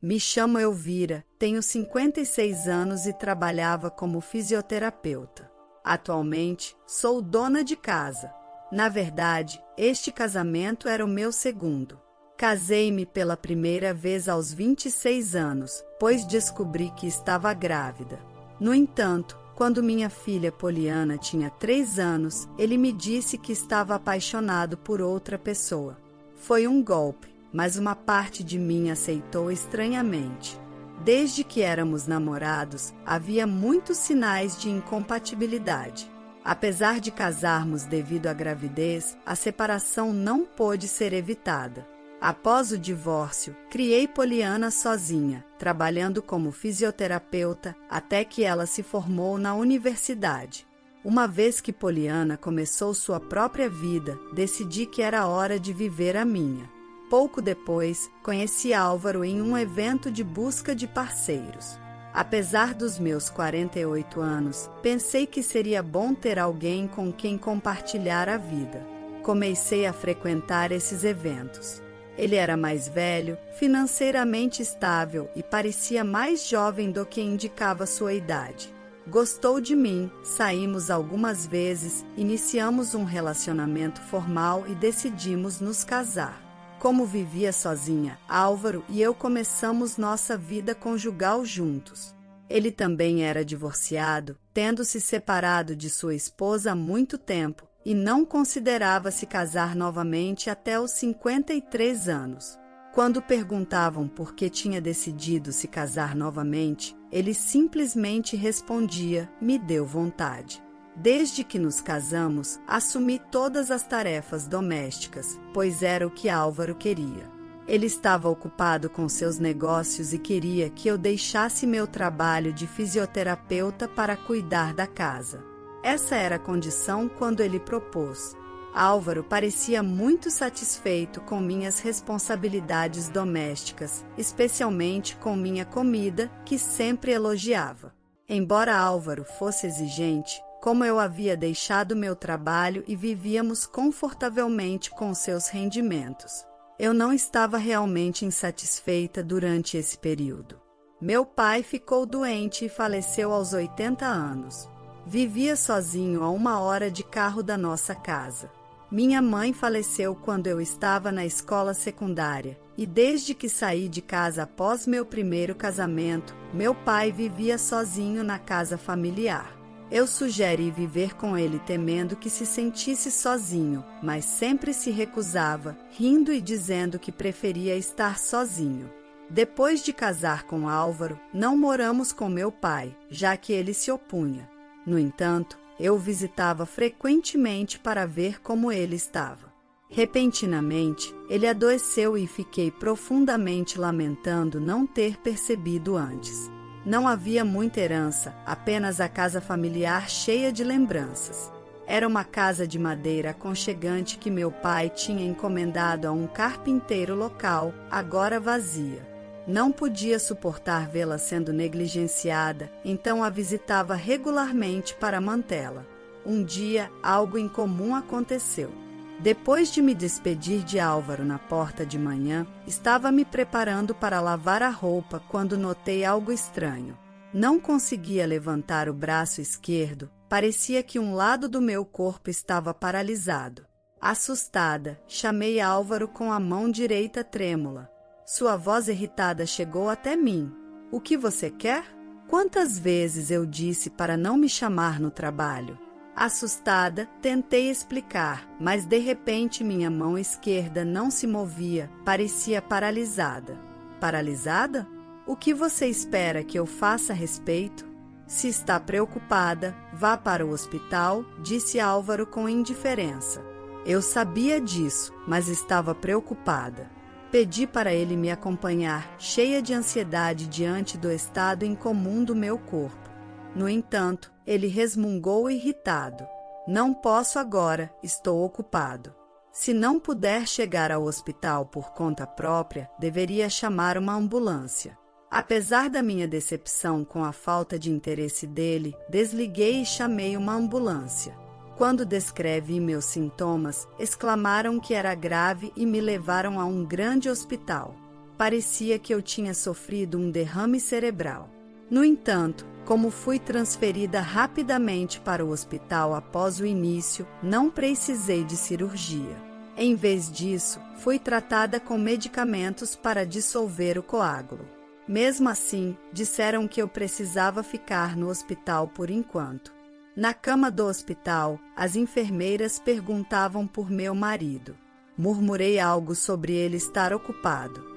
Me chamo Elvira, tenho 56 anos e trabalhava como fisioterapeuta. Atualmente, sou dona de casa. Na verdade, este casamento era o meu segundo. Casei-me pela primeira vez aos 26 anos, pois descobri que estava grávida. No entanto, quando minha filha Poliana tinha 3 anos, ele me disse que estava apaixonado por outra pessoa. Foi um golpe, mas uma parte de mim aceitou estranhamente. Desde que éramos namorados, havia muitos sinais de incompatibilidade. Apesar de casarmos devido à gravidez, a separação não pôde ser evitada. Após o divórcio, criei Poliana sozinha, trabalhando como fisioterapeuta até que ela se formou na universidade. Uma vez que Poliana começou sua própria vida, decidi que era hora de viver a minha. Pouco depois, conheci Álvaro em um evento de busca de parceiros. Apesar dos meus 48 anos, pensei que seria bom ter alguém com quem compartilhar a vida. Comecei a frequentar esses eventos. Ele era mais velho, financeiramente estável e parecia mais jovem do que indicava sua idade. Gostou de mim, saímos algumas vezes, iniciamos um relacionamento formal e decidimos nos casar. Como vivia sozinha, Álvaro e eu começamos nossa vida conjugal juntos. Ele também era divorciado, tendo se separado de sua esposa há muito tempo, e não considerava se casar novamente até os 53 anos. Quando perguntavam por que tinha decidido se casar novamente, ele simplesmente respondia: "Me deu vontade". Desde que nos casamos, assumi todas as tarefas domésticas, pois era o que Álvaro queria. Ele estava ocupado com seus negócios e queria que eu deixasse meu trabalho de fisioterapeuta para cuidar da casa. Essa era a condição quando ele propôs. Álvaro parecia muito satisfeito com minhas responsabilidades domésticas, especialmente com minha comida, que sempre elogiava. Embora Álvaro fosse exigente, como eu havia deixado meu trabalho e vivíamos confortavelmente com seus rendimentos, eu não estava realmente insatisfeita durante esse período. Meu pai ficou doente e faleceu aos 80 anos. Vivia sozinho a 1 hora de carro da nossa casa. Minha mãe faleceu quando eu estava na escola secundária, e desde que saí de casa após meu primeiro casamento, meu pai vivia sozinho na casa familiar. Eu sugeri viver com ele temendo que se sentisse sozinho, mas sempre se recusava, rindo e dizendo que preferia estar sozinho. Depois de casar com Álvaro, não moramos com meu pai, já que ele se opunha. No entanto, eu o visitava frequentemente para ver como ele estava. Repentinamente, ele adoeceu e fiquei profundamente lamentando não ter percebido antes. Não havia muita herança, apenas a casa familiar cheia de lembranças. Era uma casa de madeira aconchegante que meu pai tinha encomendado a um carpinteiro local, agora vazia. Não podia suportar vê-la sendo negligenciada, então a visitava regularmente para mantê-la. Um dia, algo incomum aconteceu. Depois de me despedir de Álvaro na porta de manhã, estava me preparando para lavar a roupa quando notei algo estranho. Não conseguia levantar o braço esquerdo, parecia que um lado do meu corpo estava paralisado. Assustada, chamei Álvaro com a mão direita trêmula. Sua voz irritada chegou até mim. "O que você quer?" Quantas vezes eu disse para não me chamar no trabalho? Assustada, tentei explicar, mas de repente minha mão esquerda não se movia, parecia paralisada. Paralisada? O que você espera que eu faça a respeito? Se está preocupada, vá para o hospital, disse Álvaro com indiferença. Eu sabia disso, mas estava preocupada. Pedi para ele me acompanhar, cheia de ansiedade diante do estado incomum do meu corpo. No entanto, ele resmungou irritado. "Não posso agora, estou ocupado." Se não puder chegar ao hospital por conta própria, deveria chamar uma ambulância. Apesar da minha decepção com a falta de interesse dele, desliguei e chamei uma ambulância. Quando descrevi meus sintomas, exclamaram que era grave e me levaram a um grande hospital. parecia que eu tinha sofrido um derrame cerebral. No entanto, como fui transferida rapidamente para o hospital após o início, não precisei de cirurgia. Em vez disso, fui tratada com medicamentos para dissolver o coágulo. Mesmo assim, disseram que eu precisava ficar no hospital por enquanto. Na cama do hospital, as enfermeiras perguntavam por meu marido. Murmurei algo sobre ele estar ocupado.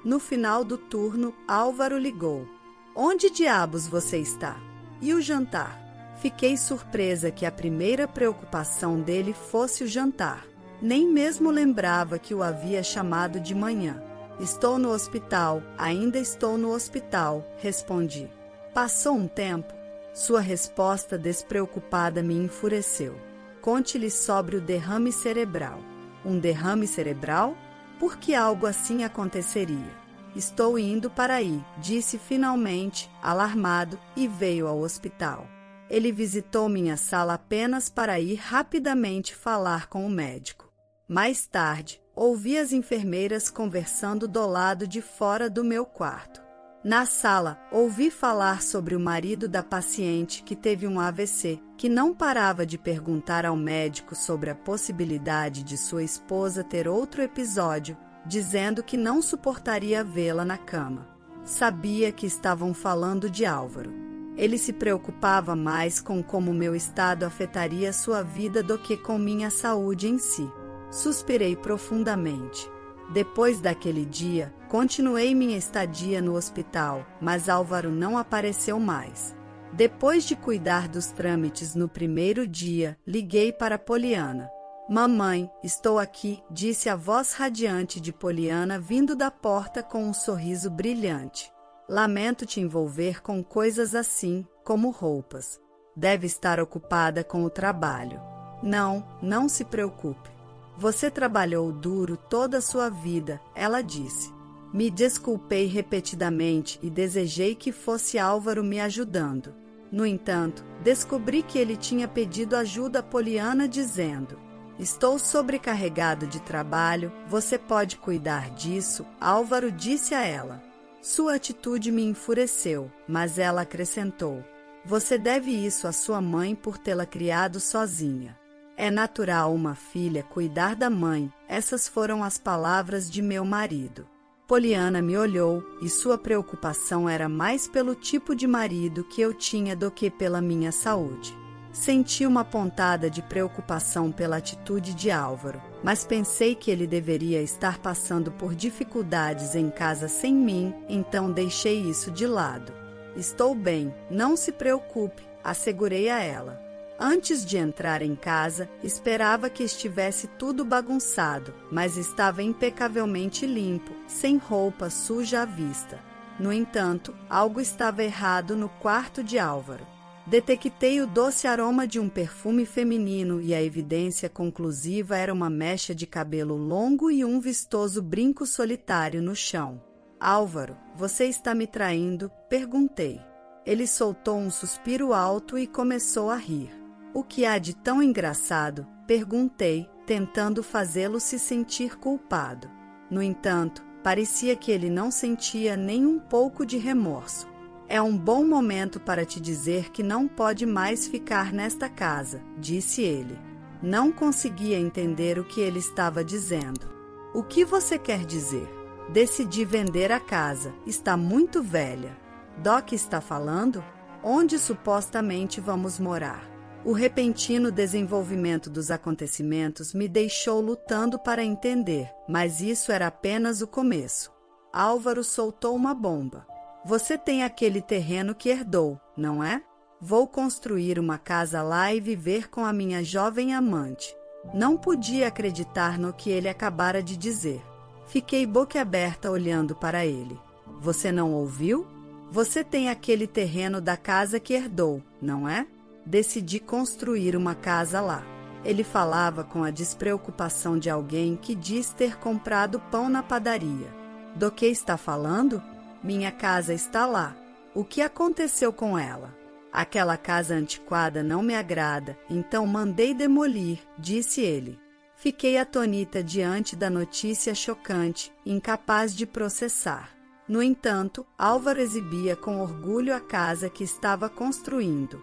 No final do turno, Álvaro ligou. Onde diabos você está? E o jantar? Fiquei surpresa que a primeira preocupação dele fosse o jantar. Nem mesmo lembrava que o havia chamado de manhã. Estou no hospital, ainda estou no hospital, respondi. Passou um tempo. Sua resposta despreocupada me enfureceu. Conte-lhe sobre o derrame cerebral. Um derrame cerebral? Por que algo assim aconteceria? Estou indo para aí, disse finalmente, alarmado, e veio ao hospital. Ele visitou minha sala apenas para ir rapidamente falar com o médico. Mais tarde, ouvi as enfermeiras conversando do lado de fora do meu quarto. Na sala, ouvi falar sobre o marido da paciente que teve um AVC, que não parava de perguntar ao médico sobre a possibilidade de sua esposa ter outro episódio, dizendo que não suportaria vê-la na cama. Sabia que estavam falando de Álvaro. Ele se preocupava mais com como meu estado afetaria sua vida do que com minha saúde em si. Suspirei profundamente. Depois daquele dia, continuei minha estadia no hospital, mas Álvaro não apareceu mais. Depois de cuidar dos trâmites no primeiro dia, liguei para Poliana. Mamãe, estou aqui, disse a voz radiante de Poliana vindo da porta com um sorriso brilhante. Lamento te envolver com coisas assim, como roupas. Deve estar ocupada com o trabalho. Não se preocupe. Você trabalhou duro toda a sua vida, ela disse. Me desculpei repetidamente e desejei que fosse Álvaro me ajudando. No entanto, descobri que ele tinha pedido ajuda a Poliana dizendo: estou sobrecarregado de trabalho, você pode cuidar disso, Álvaro disse a ela. Sua atitude me enfureceu, mas ela acrescentou: você deve isso à sua mãe por tê-la criado sozinha. É natural uma filha cuidar da mãe, essas foram as palavras de meu marido. Poliana me olhou e sua preocupação era mais pelo tipo de marido que eu tinha do que pela minha saúde. Senti uma pontada de preocupação pela atitude de Álvaro, mas pensei que ele deveria estar passando por dificuldades em casa sem mim, então deixei isso de lado. Estou bem, não se preocupe, assegurei a ela. Antes de entrar em casa, esperava que estivesse tudo bagunçado, mas estava impecavelmente limpo, sem roupa suja à vista. No entanto, algo estava errado no quarto de Álvaro. Detectei o doce aroma de um perfume feminino e a evidência conclusiva era uma mecha de cabelo longo e um vistoso brinco solitário no chão. Álvaro, você está me traindo? Perguntei. Ele soltou um suspiro alto e começou a rir. O que há de tão engraçado? Perguntei, tentando fazê-lo se sentir culpado. No entanto, parecia que ele não sentia nem um pouco de remorso. É um bom momento para te dizer que não pode mais ficar nesta casa, disse ele. Não conseguia entender o que ele estava dizendo. O que você quer dizer? Decidi vender a casa, está muito velha. Doc está falando? Onde supostamente vamos morar? O repentino desenvolvimento dos acontecimentos me deixou lutando para entender, mas isso era apenas o começo. Álvaro soltou uma bomba. Você tem aquele terreno que herdou, não é? Vou construir uma casa lá e viver com a minha jovem amante. Não podia acreditar no que ele acabara de dizer. Fiquei boquiaberta olhando para ele. Você não ouviu? Você tem aquele terreno da casa que herdou, não é? Decidi construir uma casa lá. Ele falava com a despreocupação de alguém que diz ter comprado pão na padaria. Do que está falando? Minha casa está lá. O que aconteceu com ela? Aquela casa antiquada não me agrada, então mandei demolir, disse ele. Fiquei atônita diante da notícia chocante, incapaz de processar. No entanto, Álvaro exibia com orgulho a casa que estava construindo.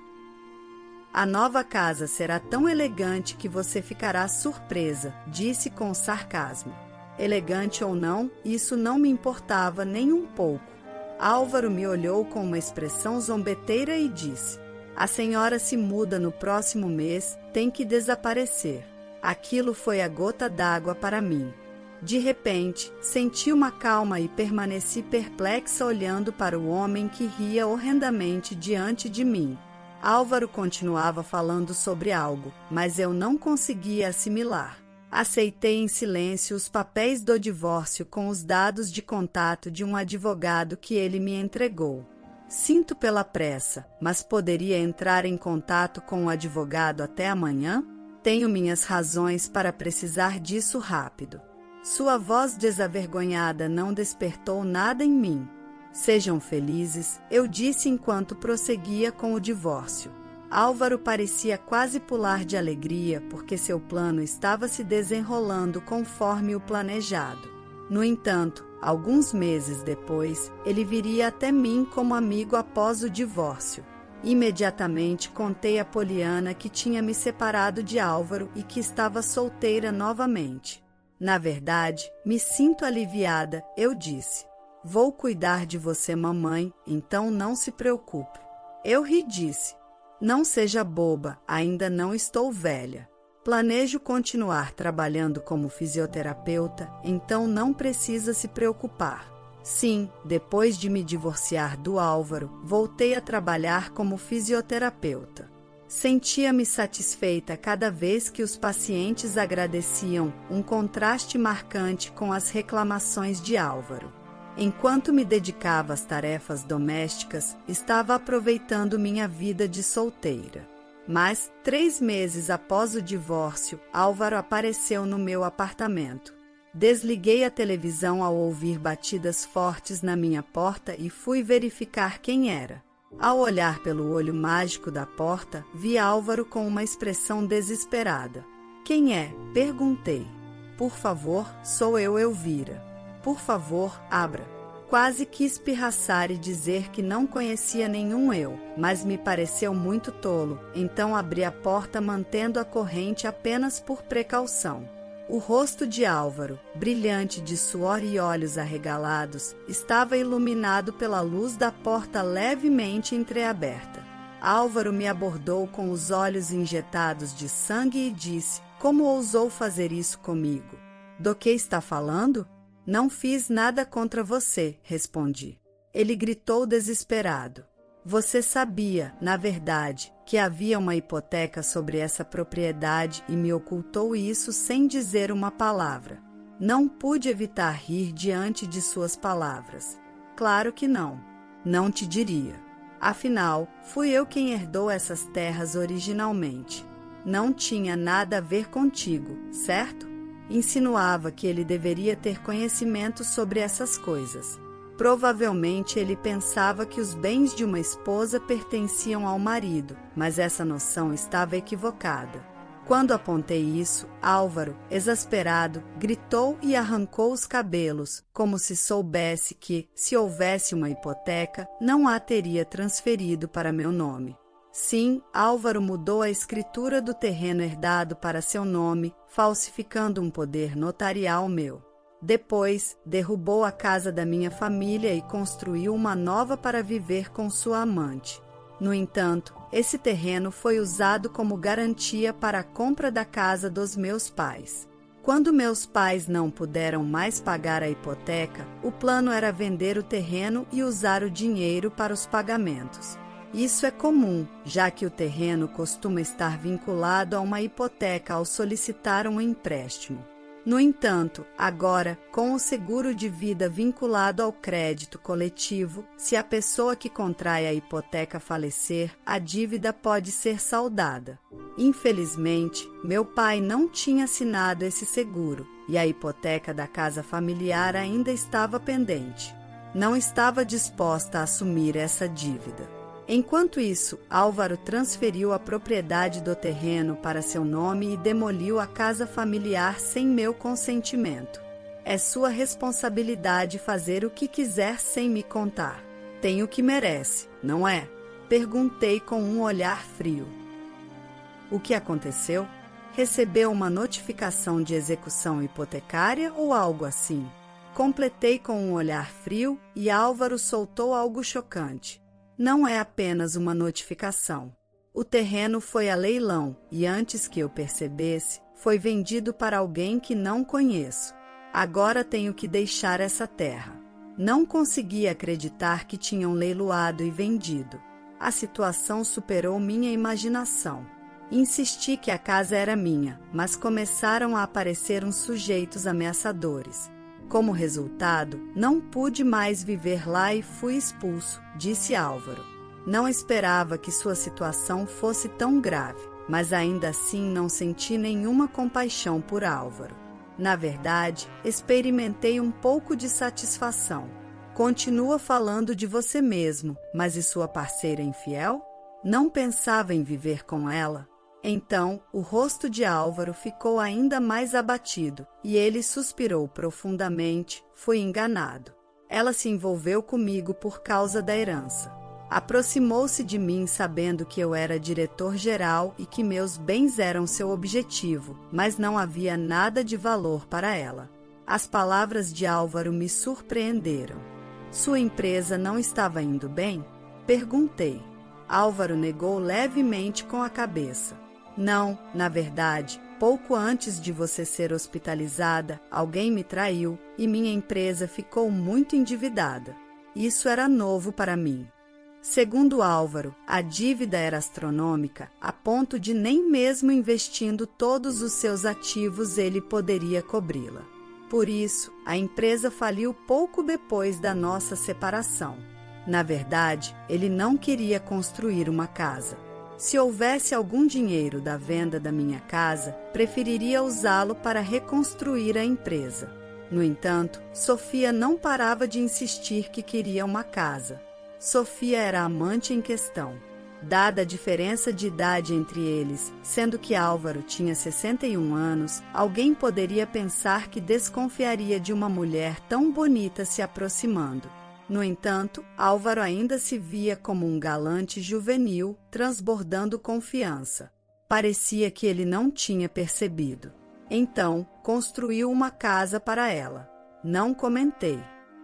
A nova casa será tão elegante que você ficará surpresa, disse com sarcasmo. Elegante ou não, isso não me importava nem um pouco. Álvaro me olhou com uma expressão zombeteira e disse: a senhora se muda no próximo mês, tem que desaparecer. Aquilo foi a gota d'água para mim. De repente, senti uma calma e permaneci perplexa olhando para o homem que ria horrendamente diante de mim. Álvaro continuava falando sobre algo, mas eu não conseguia assimilar. Aceitei em silêncio os papéis do divórcio com os dados de contato de um advogado que ele me entregou. Sinto pela pressa, mas poderia entrar em contato com o advogado até amanhã? Tenho minhas razões para precisar disso rápido. Sua voz desavergonhada não despertou nada em mim. Sejam felizes, eu disse enquanto prosseguia com o divórcio. Álvaro parecia quase pular de alegria porque seu plano estava se desenrolando conforme o planejado. No entanto, alguns meses depois, ele viria até mim como amigo após o divórcio. Imediatamente contei a Poliana que tinha me separado de Álvaro e que estava solteira novamente. Na verdade, me sinto aliviada, eu disse. Vou cuidar de você, mamãe, então não se preocupe. Eu ri e disse. Não seja boba, ainda não estou velha. Planejo continuar trabalhando como fisioterapeuta, então não precisa se preocupar. Sim, depois de me divorciar do Álvaro, voltei a trabalhar como fisioterapeuta. Sentia-me satisfeita cada vez que os pacientes agradeciam, um contraste marcante com as reclamações de Álvaro. Enquanto me dedicava às tarefas domésticas, estava aproveitando minha vida de solteira. Mas, 3 meses após o divórcio, Álvaro apareceu no meu apartamento. Desliguei a televisão ao ouvir batidas fortes na minha porta e fui verificar quem era. Ao olhar pelo olho mágico da porta, vi Álvaro com uma expressão desesperada. Quem é? Perguntei. Por favor, sou eu, Elvira. Por favor, abra. Quase quis pirraçar e dizer que não conhecia nenhum eu, mas me pareceu muito tolo, então abri a porta mantendo a corrente apenas por precaução. O rosto de Álvaro, brilhante de suor e olhos arregalados, estava iluminado pela luz da porta levemente entreaberta. Álvaro me abordou com os olhos injetados de sangue e disse: como ousou fazer isso comigo? Do que está falando? Não fiz nada contra você, respondi. Ele gritou desesperado. Você sabia, na verdade, que havia uma hipoteca sobre essa propriedade e me ocultou isso sem dizer uma palavra. Não pude evitar rir diante de suas palavras. Claro que não. Não te diria. Afinal, fui eu quem herdou essas terras originalmente. Não tinha nada a ver contigo, certo? Insinuava que ele deveria ter conhecimento sobre essas coisas. Provavelmente ele pensava que os bens de uma esposa pertenciam ao marido, mas essa noção estava equivocada. Quando apontei isso, Álvaro, exasperado, gritou e arrancou os cabelos, como se soubesse que, se houvesse uma hipoteca, não a teria transferido para meu nome. Sim, Álvaro mudou a escritura do terreno herdado para seu nome, falsificando um poder notarial meu. Depois, derrubou a casa da minha família e construiu uma nova para viver com sua amante. No entanto, esse terreno foi usado como garantia para a compra da casa dos meus pais. Quando meus pais não puderam mais pagar a hipoteca, o plano era vender o terreno e usar o dinheiro para os pagamentos. Isso é comum, já que o terreno costuma estar vinculado a uma hipoteca ao solicitar um empréstimo. No entanto, agora, com o seguro de vida vinculado ao crédito coletivo, se a pessoa que contrai a hipoteca falecer, a dívida pode ser saldada. Infelizmente, meu pai não tinha assinado esse seguro e a hipoteca da casa familiar ainda estava pendente. Não estava disposta a assumir essa dívida. Enquanto isso, Álvaro transferiu a propriedade do terreno para seu nome e demoliu a casa familiar sem meu consentimento. É sua responsabilidade fazer o que quiser sem me contar. Tem o que merece, não é? Perguntei com um olhar frio. O que aconteceu? Recebeu uma notificação de execução hipotecária ou algo assim? Completei com um olhar frio e Álvaro soltou algo chocante. Não é apenas uma notificação. O terreno foi a leilão e antes que eu percebesse, foi vendido para alguém que não conheço. Agora tenho que deixar essa terra. Não consegui acreditar que tinham leiloado e vendido. A situação superou minha imaginação. Insisti que a casa era minha, mas começaram a aparecer uns sujeitos ameaçadores. Como resultado, não pude mais viver lá e fui expulso, disse Álvaro. Não esperava que sua situação fosse tão grave, mas ainda assim não senti nenhuma compaixão por Álvaro. Na verdade, experimentei um pouco de satisfação. Continua falando de você mesmo, mas e sua parceira infiel? Não pensava em viver com ela? Então, o rosto de Álvaro ficou ainda mais abatido, e ele suspirou profundamente. Fui enganado. Ela se envolveu comigo por causa da herança. Aproximou-se de mim sabendo que eu era diretor-geral e que meus bens eram seu objetivo, mas não havia nada de valor para ela. As palavras de Álvaro me surpreenderam. Sua empresa não estava indo bem? Perguntei. Álvaro negou levemente com a cabeça. Não, na verdade, pouco antes de você ser hospitalizada, alguém me traiu e minha empresa ficou muito endividada. Isso era novo para mim. Segundo Álvaro, a dívida era astronômica, a ponto de nem mesmo investindo todos os seus ativos ele poderia cobri-la. Por isso, a empresa faliu pouco depois da nossa separação. Na verdade, ele não queria construir uma casa. Se houvesse algum dinheiro da venda da minha casa, preferiria usá-lo para reconstruir a empresa. No entanto, Sofia não parava de insistir que queria uma casa. Sofia era a amante em questão. Dada a diferença de idade entre eles, sendo que Álvaro tinha 61 anos, alguém poderia pensar que desconfiaria de uma mulher tão bonita se aproximando. No entanto, Álvaro ainda se via como um galante juvenil, transbordando confiança. Parecia que ele não tinha percebido. Então, construiu uma casa para ela. Não comentei.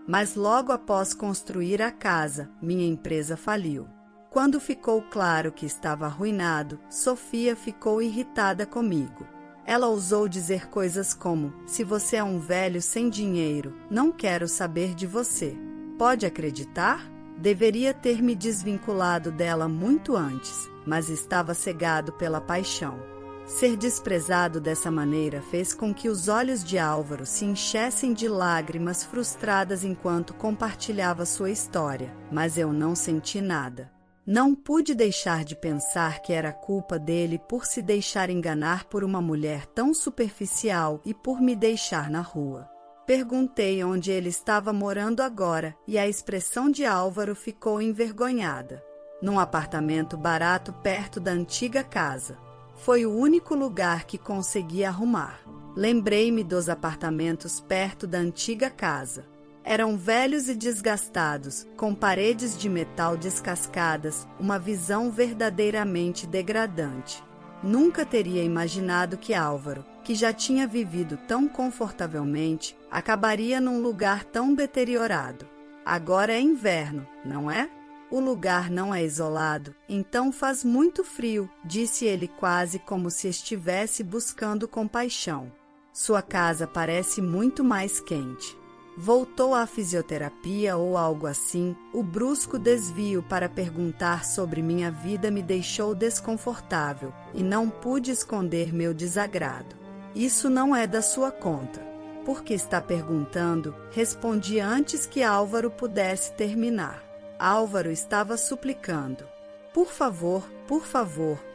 Mas logo após construir a casa, minha empresa faliu. Quando ficou claro que estava arruinado, Sofia ficou irritada comigo. Ela ousou dizer coisas como: se você é um velho sem dinheiro, não quero saber de você. Pode acreditar? Deveria ter me desvinculado dela muito antes, mas estava cegado pela paixão. Ser desprezado dessa maneira fez com que os olhos de Álvaro se enchessem de lágrimas frustradas enquanto compartilhava sua história, mas eu não senti nada. Não pude deixar de pensar que era culpa dele por se deixar enganar por uma mulher tão superficial e por me deixar na rua. Perguntei onde ele estava morando agora e a expressão de Álvaro ficou envergonhada. Num apartamento barato perto da antiga casa. Foi o único lugar que consegui arrumar. Lembrei-me dos apartamentos perto da antiga casa. Eram velhos e desgastados, com paredes de metal descascadas, uma visão verdadeiramente degradante. Nunca teria imaginado que Álvaro, que já tinha vivido tão confortavelmente, acabaria num lugar tão deteriorado. Agora é inverno, não é? O lugar não é isolado, então faz muito frio, disse ele quase como se estivesse buscando compaixão. Sua casa parece muito mais quente. Voltou à fisioterapia ou algo assim, o brusco desvio para perguntar sobre minha vida me deixou desconfortável e não pude esconder meu desagrado. Isso não é da sua conta. Por que está perguntando? Respondi antes que Álvaro pudesse terminar. Álvaro estava suplicando. Por favor,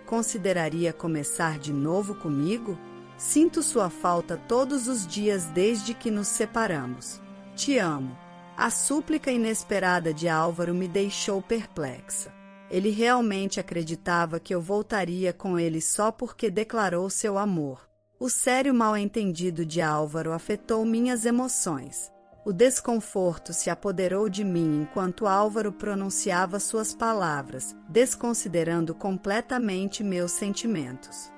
consideraria começar de novo comigo? Sinto sua falta todos os dias desde que nos separamos. Te amo. A súplica inesperada de Álvaro me deixou perplexa. Ele realmente acreditava que eu voltaria com ele só porque declarou seu amor. O sério mal-entendido de Álvaro afetou minhas emoções. O desconforto se apoderou de mim enquanto Álvaro pronunciava suas palavras, desconsiderando completamente meus sentimentos.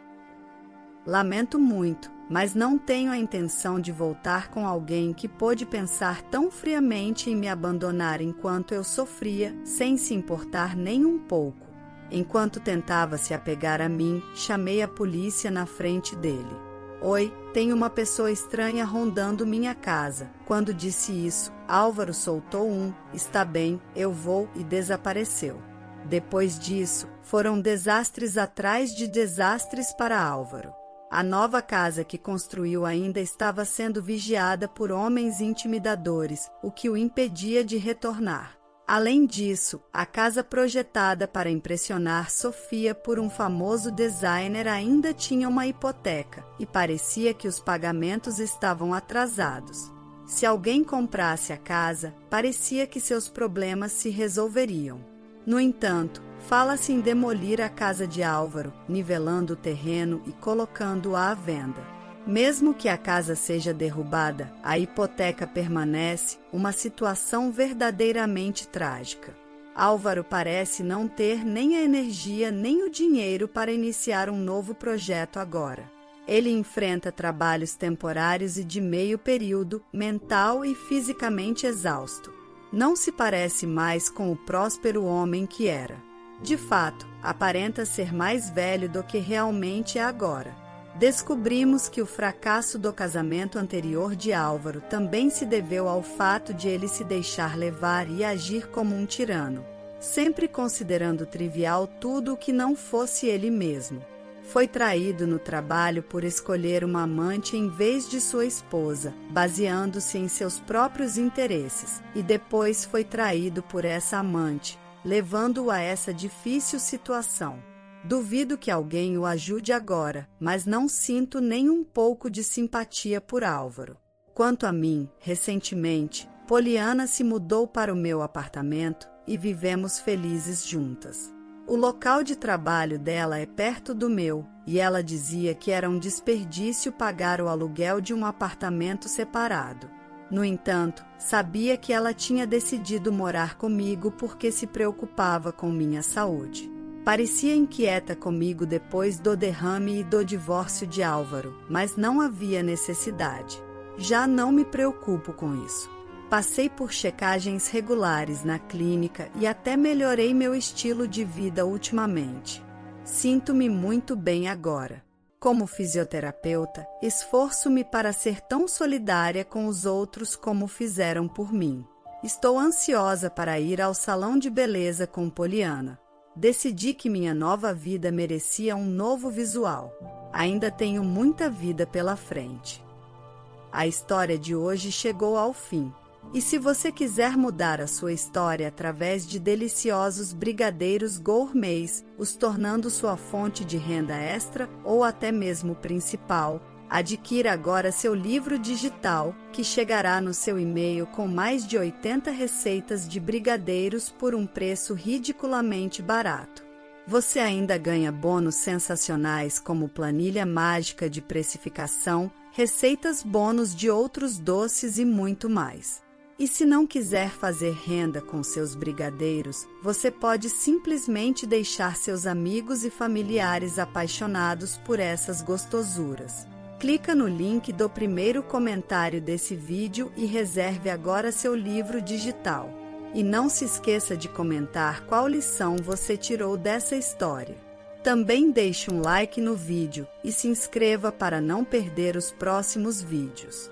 Lamento muito, mas não tenho a intenção de voltar com alguém que pôde pensar tão friamente em me abandonar enquanto eu sofria, sem se importar nem um pouco. Enquanto tentava se apegar a mim, chamei a polícia na frente dele. Oi, tem uma pessoa estranha rondando minha casa. Quando disse isso, Álvaro soltou está bem, eu vou, e desapareceu. Depois disso, foram desastres atrás de desastres para Álvaro. A nova casa que construiu ainda estava sendo vigiada por homens intimidadores, o que o impedia de retornar. Além disso, a casa projetada para impressionar Sofia por um famoso designer ainda tinha uma hipoteca, e parecia que os pagamentos estavam atrasados. Se alguém comprasse a casa, parecia que seus problemas se resolveriam. No entanto, fala-se em demolir a casa de Álvaro, nivelando o terreno e colocando-a à venda. Mesmo que a casa seja derrubada, a hipoteca permanece, uma situação verdadeiramente trágica. Álvaro parece não ter nem a energia nem o dinheiro para iniciar um novo projeto agora. Ele enfrenta trabalhos temporários e de meio período, mental e fisicamente exausto. Não se parece mais com o próspero homem que era. De fato, aparenta ser mais velho do que realmente é agora. Descobrimos que o fracasso do casamento anterior de Álvaro também se deveu ao fato de ele se deixar levar e agir como um tirano, sempre considerando trivial tudo o que não fosse ele mesmo. Foi traído no trabalho por escolher uma amante em vez de sua esposa, baseando-se em seus próprios interesses, e depois foi traído por essa amante, levando-o a essa difícil situação. Duvido que alguém o ajude agora, mas não sinto nem um pouco de simpatia por Álvaro. Quanto a mim, recentemente, Poliana se mudou para o meu apartamento e vivemos felizes juntas. O local de trabalho dela é perto do meu, e ela dizia que era um desperdício pagar o aluguel de um apartamento separado. No entanto, sabia que ela tinha decidido morar comigo porque se preocupava com minha saúde. Parecia inquieta comigo depois do derrame e do divórcio de Álvaro, mas não havia necessidade. Já não me preocupo com isso. Passei por checagens regulares na clínica e até melhorei meu estilo de vida ultimamente. Sinto-me muito bem agora. Como fisioterapeuta, esforço-me para ser tão solidária com os outros como fizeram por mim. Estou ansiosa para ir ao salão de beleza com Poliana. Decidi que minha nova vida merecia um novo visual. Ainda tenho muita vida pela frente. A história de hoje chegou ao fim. E se você quiser mudar a sua história através de deliciosos brigadeiros gourmets, os tornando sua fonte de renda extra ou até mesmo principal, adquira agora seu livro digital, que chegará no seu e-mail com mais de 80 receitas de brigadeiros por um preço ridiculamente barato. Você ainda ganha bônus sensacionais como planilha mágica de precificação, receitas bônus de outros doces e muito mais. E se não quiser fazer renda com seus brigadeiros, você pode simplesmente deixar seus amigos e familiares apaixonados por essas gostosuras. Clica no link do primeiro comentário desse vídeo e reserve agora seu livro digital. E não se esqueça de comentar qual lição você tirou dessa história. Também deixe um like no vídeo e se inscreva para não perder os próximos vídeos.